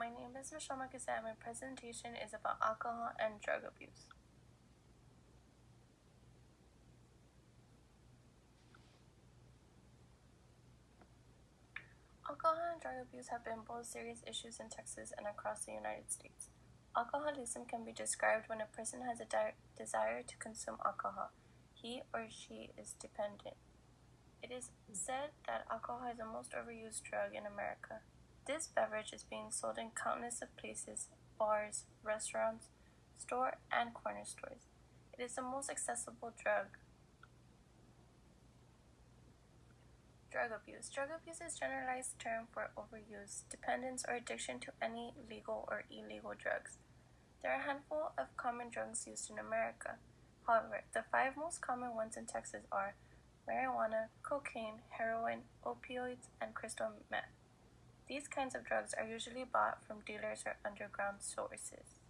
my name is Michelle Makisa and my presentation is about alcohol and drug abuse. Alcohol and drug abuse have been both serious issues in Texas and across the United States. Alcoholism can be described when a person has a desire to consume alcohol. He or she is dependent. It is said that alcohol is the most overused drug in America. This beverage is being sold in countless of places, bars, restaurants, store, and corner stores. It is the most accessible drug. Drug abuse. Drug abuse is a generalized term for overuse, dependence, or addiction to any legal or illegal drugs. There are a handful of common drugs used in America. However, the 5 most common ones in Texas are marijuana, cocaine, heroin, opioids, and crystal meth. These kinds of drugs are usually bought from dealers or underground sources.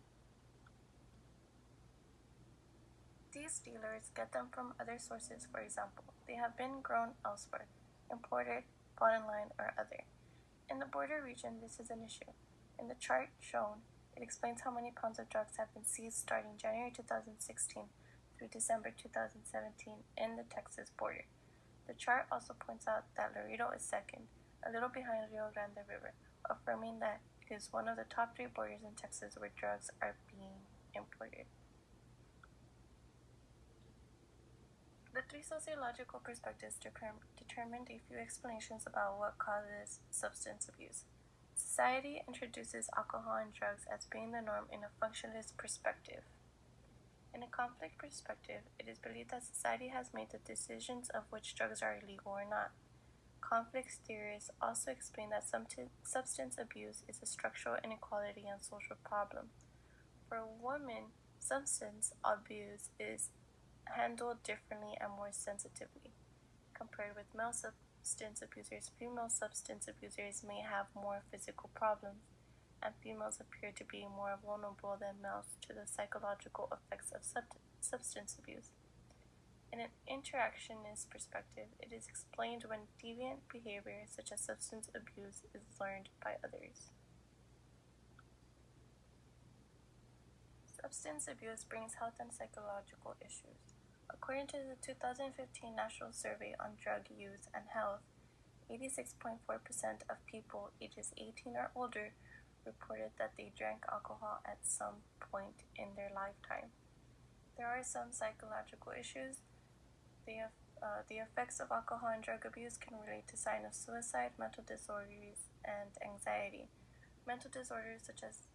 These dealers get them from other sources, for example. They have been grown elsewhere, imported, bought in line, or other. In the border region, this is an issue. In the chart shown, it explains how many pounds of drugs have been seized starting January 2016 through December 2017 in the Texas border. The chart also points out that Laredo is second, a little behind Rio Grande River, affirming that it is one of the top 3 borders in Texas where drugs are being imported. The 3 sociological perspectives determined a few explanations about what causes substance abuse. Society introduces alcohol and drugs as being the norm in a functionalist perspective. In a conflict perspective, it is believed that society has made the decisions of which drugs are illegal or not. Conflict theorists also explain that substance abuse is a structural inequality and social problem. For women, substance abuse is handled differently and more sensitively. Compared with male substance abusers, female substance abusers may have more physical problems, and females appear to be more vulnerable than males to the psychological effects of substance abuse. In an interactionist perspective, it is explained when deviant behavior, such as substance abuse, is learned by others. Substance abuse brings health and psychological issues. According to the 2015 National Survey on Drug Use and Health, 86.4% of people ages 18 or older reported that they drank alcohol at some point in their lifetime. There are some psychological issues. The effects of alcohol and drug abuse can relate to signs of suicide, mental disorders, and anxiety. Mental disorders such as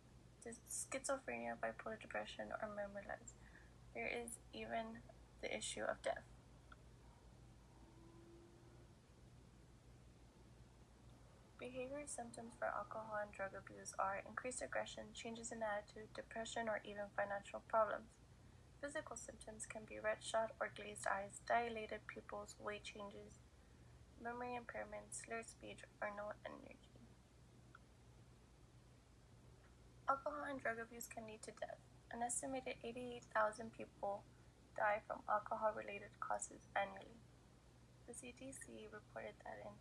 schizophrenia, bipolar depression, or memory loss. There is even the issue of death. Behavior symptoms for alcohol and drug abuse are increased aggression, changes in attitude, depression, or even financial problems. Physical symptoms can be red shot or glazed eyes, dilated pupils, weight changes, memory impairment, slurred speech, or no energy. Alcohol and drug abuse can lead to death. An estimated 88,000 people die from alcohol-related causes annually. The CDC reported that in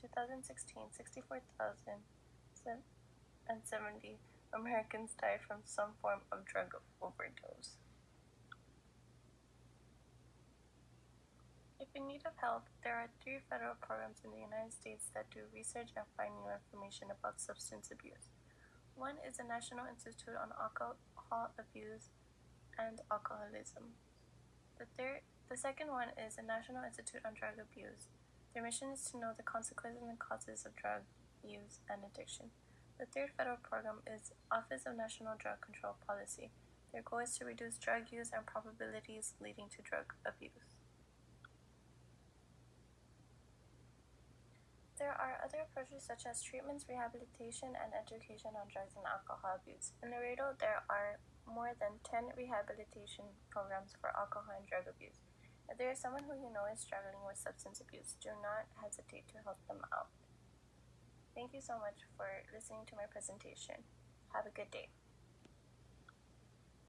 2016, 64,070 Americans died from some form of drug overdose. If in need of help, there are 3 federal programs in the United States that do research and find new information about substance abuse. One is the National Institute on Alcohol Abuse and Alcoholism. The second one is the National Institute on Drug Abuse. Their mission is to know the consequences and causes of drug use and addiction. The third federal program is Office of National Drug Control Policy. Their goal is to reduce drug use and probabilities leading to drug abuse. There are other approaches such as treatments, rehabilitation, and education on drugs and alcohol abuse. In Laredo, there are more than 10 rehabilitation programs for alcohol and drug abuse. If there is someone who you know is struggling with substance abuse, do not hesitate to help them out. Thank you so much for listening to my presentation. Have a good day.